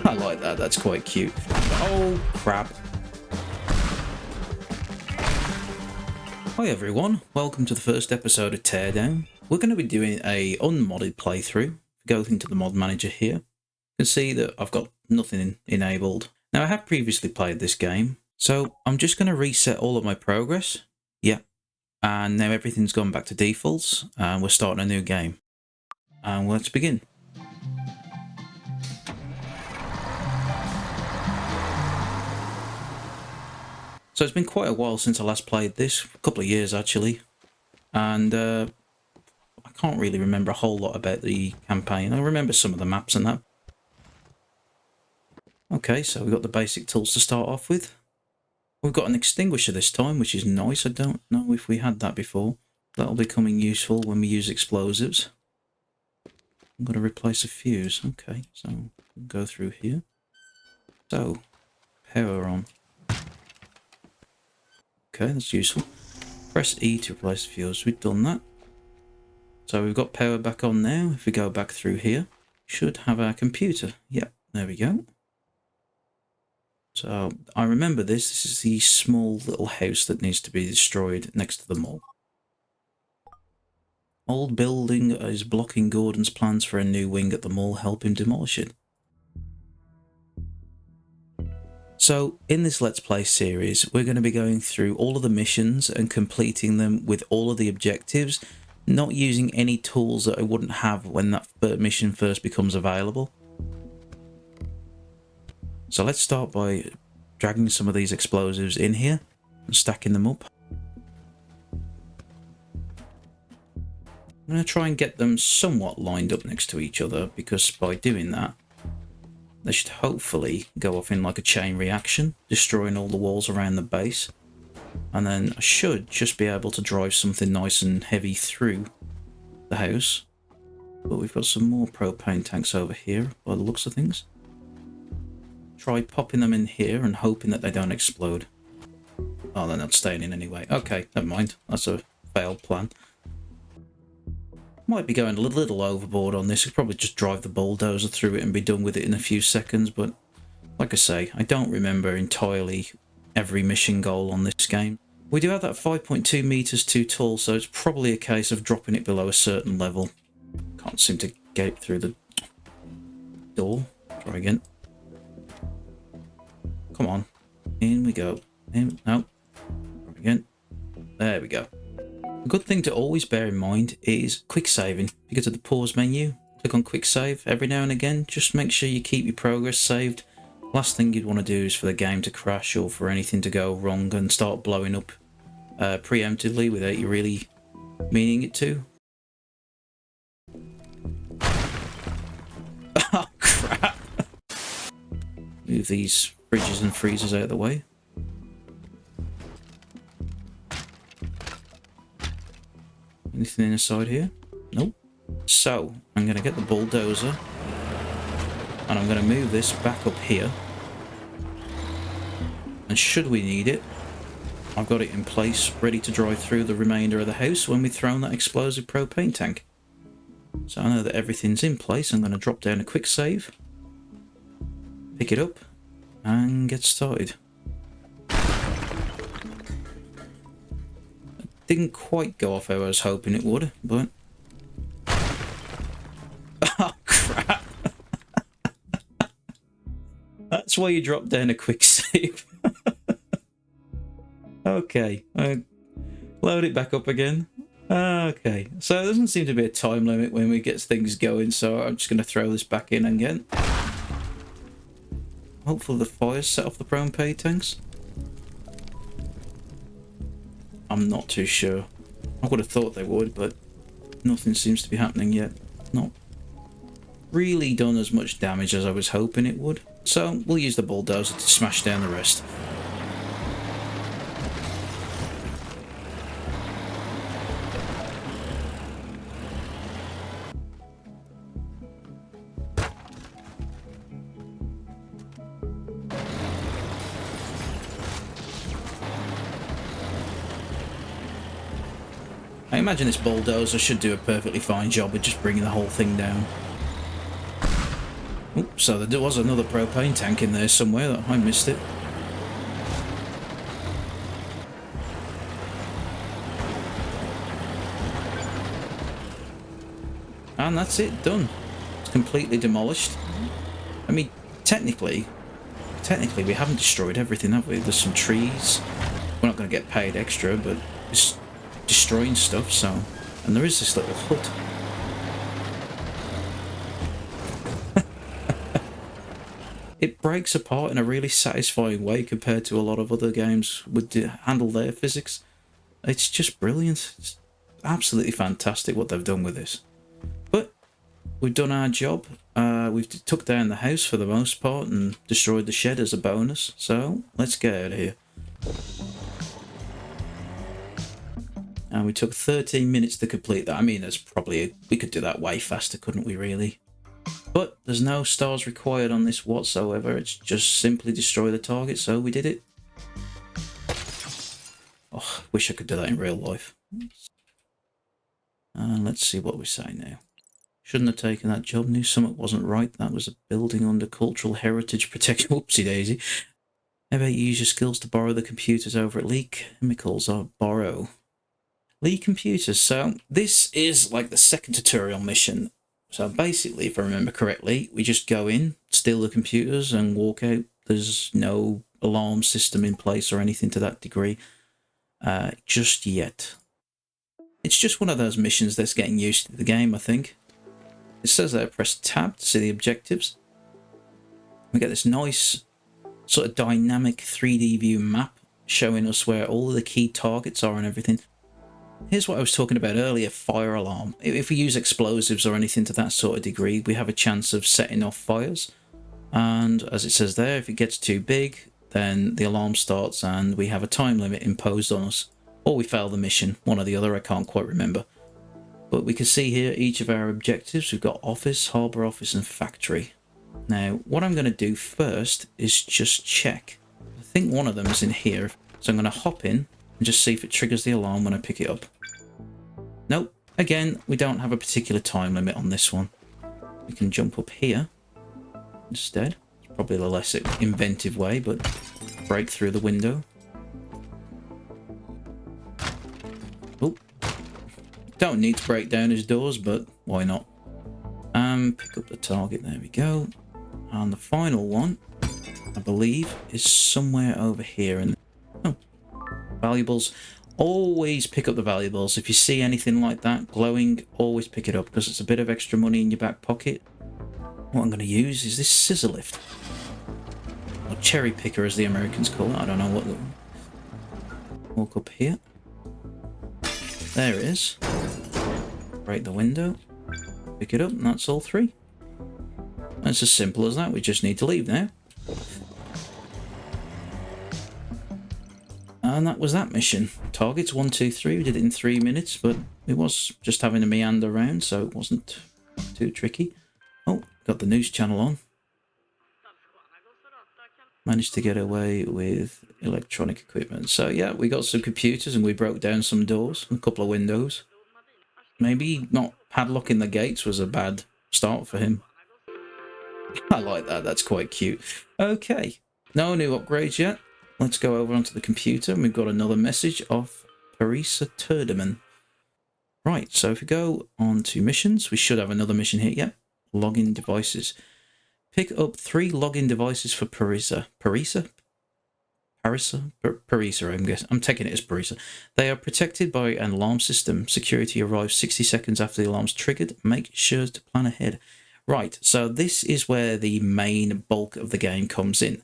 I like that. That's quite cute. Oh, crap. Hi everyone, welcome to the first episode of Teardown. We're going to be doing a unmodded playthrough. Go into the mod manager here. You can see that I've got nothing enabled. Now I have previously played this game, so I'm just going to reset all of my progress. Yeah, and now everything's gone back to defaults and we're starting a new game. And let's begin. So it's been quite a while since I last played this, a couple of years actually, and I can't really remember a whole lot about the campaign. I remember some of the maps and that. Okay, so we've got the basic tools to start off with. We've got an extinguisher this time, which is nice. I don't know if we had that before. That'll be coming useful when we use explosives. I'm going to replace a fuse. Okay, so we'll go through here. So, power on. Okay, that's useful. Press E to replace the fuse. We've done that. So we've got power back on now. If we go back through here, should have our computer. Yep, there we go. So I remember this. This is the small little house that needs to be destroyed next to the mall. Old building is blocking Gordon's plans for a new wing at the mall. Help him demolish it. So in this Let's Play series, we're going to be going through all of the missions and completing them with all of the objectives, not using any tools that I wouldn't have when that mission first becomes available. So let's start by dragging some of these explosives in here and stacking them up. I'm going to try and get them somewhat lined up next to each other, because by doing that, they should hopefully go off in like a chain reaction, destroying all the walls around the base. And then I should just be able to drive something nice and heavy through the house. But we've got some more propane tanks over here by the looks of things. Try popping them in here and hoping that they don't explode. Oh, they're not staying in anyway. Okay, never mind. That's a failed plan. Might be going a little overboard on this. I'd probably just drive the bulldozer through it and be done with it in a few seconds. But like I say, I don't remember entirely every mission goal on this game. We do have that 5.2 meters too tall, so it's probably a case of dropping it below a certain level. Can't seem to get it through the door. Try again. Come on. In we go. In. No. Try again. There we go. A good thing to always bear in mind is quick saving. You go to the pause menu, click on quick save every now and again. Just make sure you keep your progress saved. Last thing you'd want to do is for the game to crash or for anything to go wrong and start blowing up preemptively without you really meaning it to. Oh crap! Move these fridges and freezers out of the way. Anything inside here? Nope. So I'm going to get the bulldozer and I'm going to move this back up here. And should we need it, I've got it in place, ready to drive through the remainder of the house when we throw in that explosive propane tank. So I know that everything's in place. I'm going to drop down a quick save, pick it up, and get started. Didn't quite go off how I was hoping it would, but... Oh, crap! That's why you drop down a quick save. Okay, load it back up again. Okay, so there doesn't seem to be a time limit when we get things going, so I'm just going to throw this back in again. Hopefully the fire's set off the propane tanks. I'm not too sure. I would have thought they would, but nothing seems to be happening yet. Not really done as much damage as I was hoping it would. So we'll use the bulldozer to smash down the rest. I imagine this bulldozer should do a perfectly fine job of just bringing the whole thing down. Oop. so there was another propane tank in there somewhere that I missed it. And that's it, done. It's completely demolished. I mean, technically we haven't destroyed everything, have we? There's some trees. We're not going to get paid extra, but it's destroying stuff, so... And there is this little hut. It breaks apart in a really satisfying way compared to a lot of other games would handle their physics. It's just brilliant. It's absolutely fantastic what they've done with this. But we've done our job. We've took down the house for the most part and destroyed the shed as a bonus. So let's get out of here. And we took 13 minutes to complete that. I mean, there's probably we could do that way faster, couldn't we, really? But there's no stars required on this whatsoever. It's just simply destroy the target, so we did it. Oh, wish I could do that in real life. Let's see what we say now. Shouldn't have taken that job. Knew something wasn't right. That was a building under cultural heritage protection. Whoopsie daisy. How about you use your skills to borrow the computers over at Lee Chemicals or borrow? Lee Computers. So this is like the second tutorial mission. So basically, if I remember correctly, we just go in, steal the computers and walk out. There's no alarm system in place or anything to that degree just yet. It's just one of those missions that's getting used to the game, I think. It says there, press tab to see the objectives. We get this nice sort of dynamic 3D view map showing us where all of the key targets are and everything. Here's what I was talking about earlier, fire alarm. If we use explosives or anything to that sort of degree, we have a chance of setting off fires. And as it says there, if it gets too big, then the alarm starts and we have a time limit imposed on us. Or we fail the mission, one or the other, I can't quite remember. But we can see here each of our objectives. We've got office, harbour office and factory. Now, what I'm going to do first is just check. I think one of them is in here. So I'm going to hop in and just see if it triggers the alarm when I pick it up. Nope. Again, we don't have a particular time limit on this one. We can jump up here instead. It's probably the less inventive way, but break through the window. Oh. Don't need to break down his doors, but why not? Pick up the target. There we go. And the final one, I believe, is somewhere over here. And oh, valuables. Always pick up the valuables. If you see anything like that glowing, always pick it up because it's a bit of extra money in your back pocket. What I'm going to use is this scissor lift. Or cherry picker as the Americans call it. I don't know what. Walk up here. There it is. Break the window. Pick it up, and that's all three. It's as simple as that. We just need to leave now. And that was that mission. Targets 1, 2, 3. We did it in 3 minutes, but it was just having a meander around, so it wasn't too tricky. Oh, got the news channel on. Managed to get away with electronic equipment. So yeah, we got some computers and we broke down some doors and a couple of windows. Maybe not padlocking the gates was a bad start for him. I like that. That's quite cute. Okay, no new upgrades yet. Let's go over onto the computer and we've got another message of Parisa Teardown. Right, so if we go on to missions, we should have another mission here. Yep, login devices. Pick up 3 login devices for Parisa. Parisa, I'm guessing. I'm taking it as Parisa. They are protected by an alarm system. Security arrives 60 seconds after the alarm's triggered. Make sure to plan ahead. Right, so this is where the main bulk of the game comes in.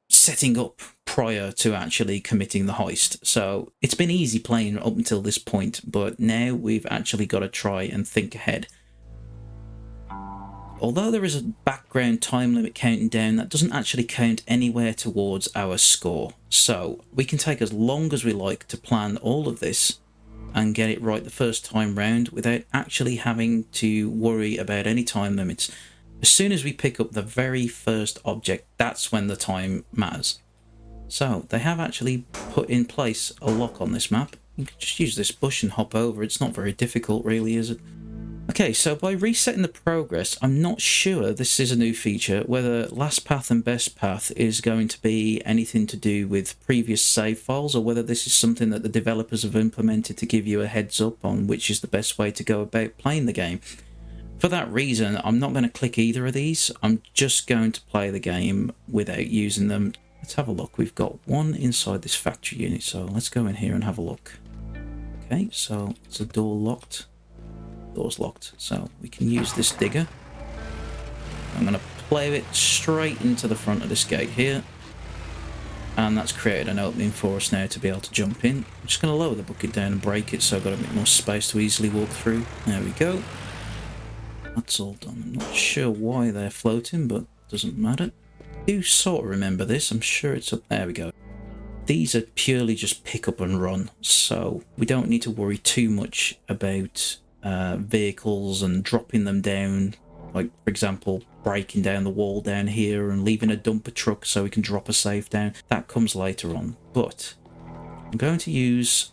Setting up prior to actually committing the heist. So it's been easy playing up until this point, but now we've actually got to try and think ahead. Although there is a background time limit counting down, that doesn't actually count anywhere towards our score. So we can take as long as we like to plan all of this and get it right the first time round without actually having to worry about any time limits. As soon as we pick up the very first object, that's when the time matters. So they have actually put in place a lock on this map. You can just use this bush and hop over. It's not very difficult really, is it? Okay, so by resetting the progress, I'm not sure this is a new feature, whether last path and best path is going to be anything to do with previous save files, or whether this is something that the developers have implemented to give you a heads up on which is the best way to go about playing the game. For that reason, I'm not going to click either of these. I'm just going to play the game without using them. Let's have a look. We've got one inside this factory unit, so let's go in here and have a look. Okay, so it's a door locked. Door's locked, so we can use this digger. I'm going to play it straight into the front of this gate here, and that's created an opening for us now to be able to jump in. I'm just going to lower the bucket down and break it so I've got a bit more space to easily walk through. There we go. That's all done. I'm not sure why they're floating, but it doesn't matter. I do sort of remember this. I'm sure it's up. There we go. These are purely just pick up and run, so we don't need to worry too much about vehicles and dropping them down, like for example breaking down the wall down here and leaving a dumper truck so we can drop a safe down. That comes later on, but I'm going to use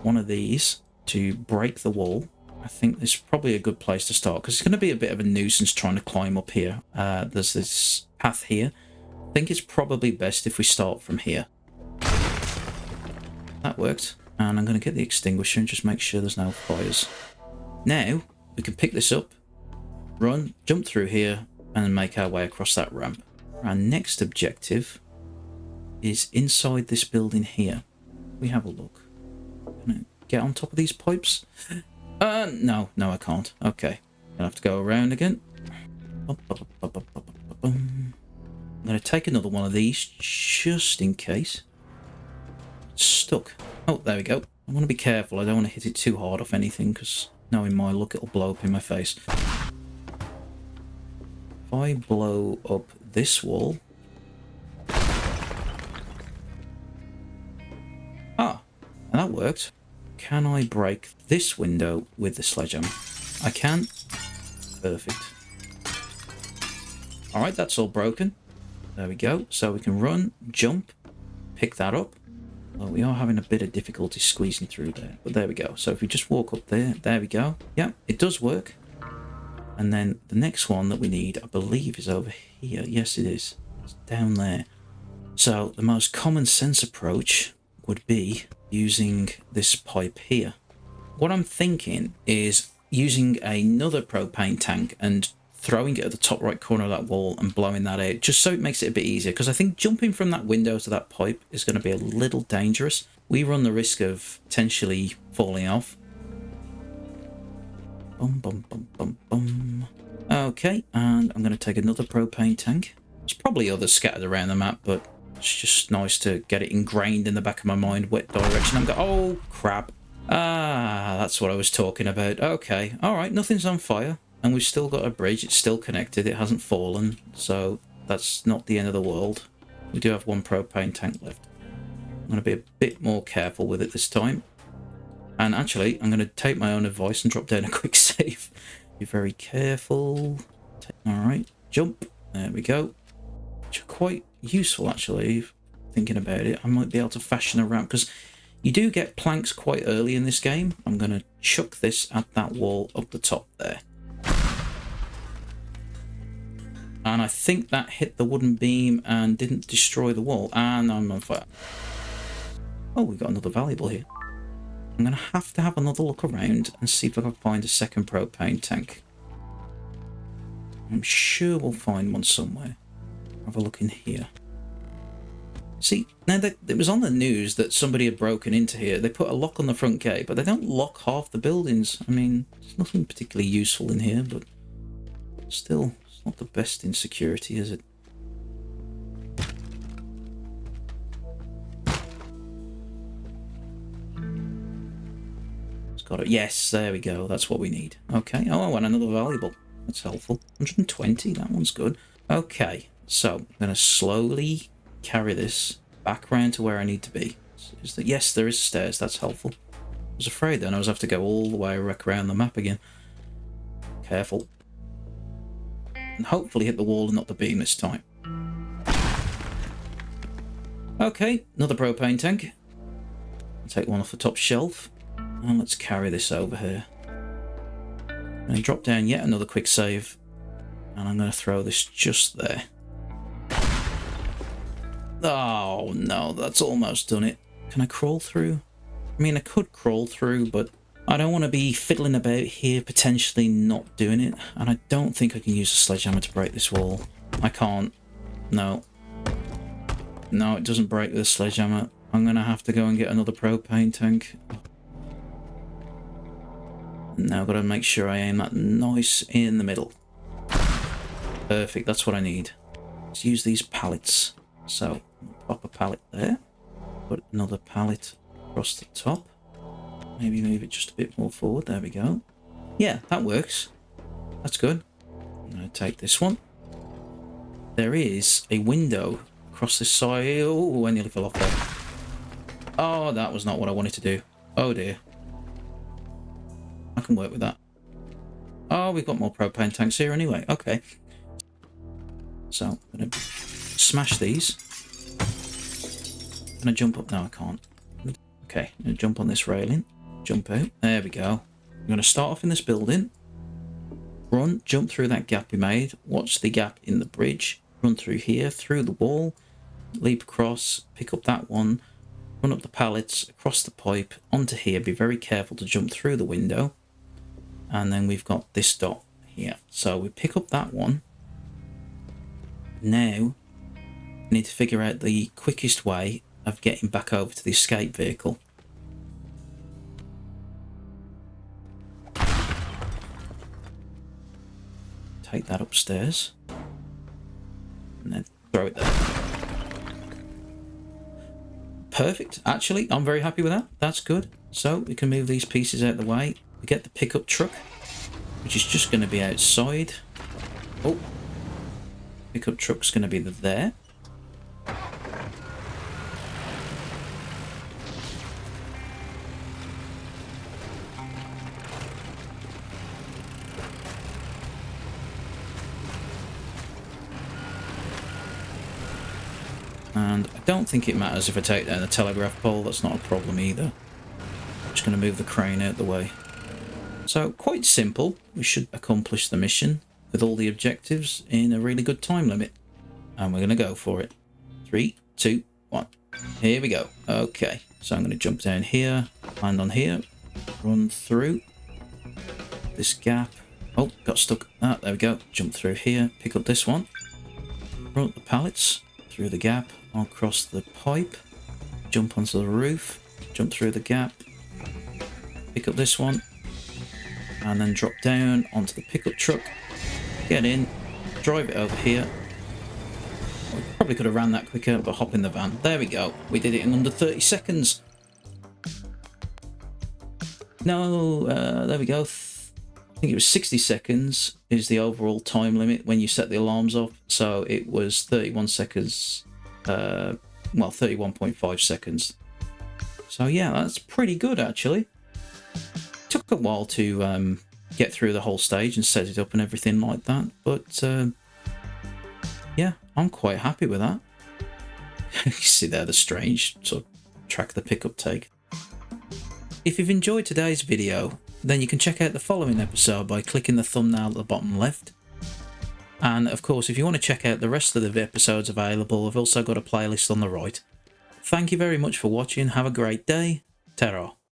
one of these to break the wall. I think this is probably a good place to start because it's going to be a bit of a nuisance trying to climb up here. There's this path here. I think it's probably best if we start from here. That worked, and I'm going to get the extinguisher and just make sure there's no fires. Now, we can pick this up, run, jump through here, and make our way across that ramp. Our next objective is inside this building here. We have a look. Can I get on top of these pipes? No, I can't. Okay, gonna have to go around again. I'm gonna take another one of these, just in case. It's stuck. Oh, there we go. I want to be careful. I don't want to hit it too hard off anything, because knowing my luck, it'll blow up in my face. If I blow up this wall... Ah, and that worked. Can I break this window with the sledgehammer? I can. Perfect. Alright, that's all broken. There we go. So we can run, jump, pick that up. Well, we are having a bit of difficulty squeezing through there, but there we go. So if we just walk up there we go. Yeah, it does work. And then the next one that we need, I believe, is over here. Yes, it is. It's down there. So the most common sense approach would be using this pipe here. What I'm thinking is using another propane tank and throwing it at the top right corner of that wall and blowing that out, just so it makes it a bit easier, because I think jumping from that window to that pipe is going to be a little dangerous. We run the risk of potentially falling off. Bum, bum, bum, bum, bum. Okay, and I'm going to take another propane tank. There's probably others scattered around the map, but it's just nice to get it ingrained in the back of my mind, what direction I'm going. Oh, crap. Ah, that's what I was talking about. Okay, alright, nothing's on fire. And we've still got a bridge, it's still connected, it hasn't fallen, so that's not the end of the world. We do have one propane tank left. I'm going to be a bit more careful with it this time. And actually, I'm going to take my own advice and drop down a quick save. Be very careful. Alright, jump. There we go. Which are quite useful, actually, thinking about it. I might be able to fashion a ramp, because you do get planks quite early in this game. I'm going to chuck this at that wall up the top there. And I think that hit the wooden beam and didn't destroy the wall. And I'm on fire. Oh, we've got another valuable here. I'm going to have another look around and see if I can find a second propane tank. I'm sure we'll find one somewhere. Have a look in here. See, now that it was on the news that somebody had broken into here. They put a lock on the front gate, but they don't lock half the buildings. I mean, there's nothing particularly useful in here, but still... not the best in security, is it? It's got it. Yes, there we go. That's what we need. Okay. Oh, and another valuable. That's helpful. 120. That one's good. Okay. So I'm going to slowly carry this back round to where I need to be. Yes, there is stairs. That's helpful. I was afraid then I was have to go all the way around the map again. Careful. And hopefully hit the wall and not the beam this time. Okay, another propane tank. I'll take one off the top shelf. And let's carry this over here. And drop down yet another quick save. And I'm going to throw this just there. Oh no, that's almost done it. Can I crawl through? I mean, I could crawl through, but I don't want to be fiddling about here, potentially not doing it. And I don't think I can use a sledgehammer to break this wall. I can't. No. No, it doesn't break with a sledgehammer. I'm going to have to go and get another propane tank. Now I've got to make sure I aim that nice in the middle. Perfect, that's what I need. Let's use these pallets. So, pop a pallet there. Put another pallet across the top. Maybe move it just a bit more forward. There we go. Yeah, that works. That's good. I'm going to take this one. There is a window across this side. Oh, I nearly fell off there. Oh, that was not what I wanted to do. Oh dear. I can work with that. Oh, we've got more propane tanks here anyway. Okay. So, I'm going to smash these. Can I jump up? No, I can't. Okay, I'm going to jump on this railing. Jump out. There we go. I'm going to start off in this building. Run, jump through that gap we made. Watch the gap in the bridge. Run through here, through the wall. Leap across, pick up that one. Run up the pallets, across the pipe, onto here. Be very careful to jump through the window. And then we've got this dot here. So we pick up that one. Now, we need to figure out the quickest way of getting back over to the escape vehicle. Take that upstairs. And then throw it there. Perfect. Actually, I'm very happy with that. That's good. So we can move these pieces out of the way. We get the pickup truck, which is just going to be outside. Oh. Pickup truck's going to be there. And I don't think it matters if I take down the telegraph pole. That's not a problem either. I'm just going to move the crane out the way. So, quite simple. We should accomplish the mission with all the objectives in a really good time limit. And we're going to go for it. 3, 2, 1. Here we go. Okay, so I'm going to jump down here, land on here, run through this gap. Oh, got stuck. Ah, there we go. Jump through here, pick up this one. Run up the pallets, through the gap, across the pipe, jump onto the roof, jump through the gap, pick up this one, and then drop down onto the pickup truck. Get in, drive it over here. We probably could have ran that quicker, but hop in the van. There we go. We did it in under 30 seconds. No, there we go. I think it was 60 seconds is the overall time limit when you set the alarms off. So it was 31 seconds, well, 31.5 seconds. So yeah, that's pretty good actually. Took a while to get through the whole stage and set it up and everything like that, but yeah, I'm quite happy with that. You see there the strange sort of track the pickup take. If you've enjoyed today's video, then you can check out the following episode by clicking the thumbnail at the bottom left. And of course, if you want to check out the rest of the episodes available, I've also got a playlist on the right. Thank you very much for watching. Have a great day. Ta-ra.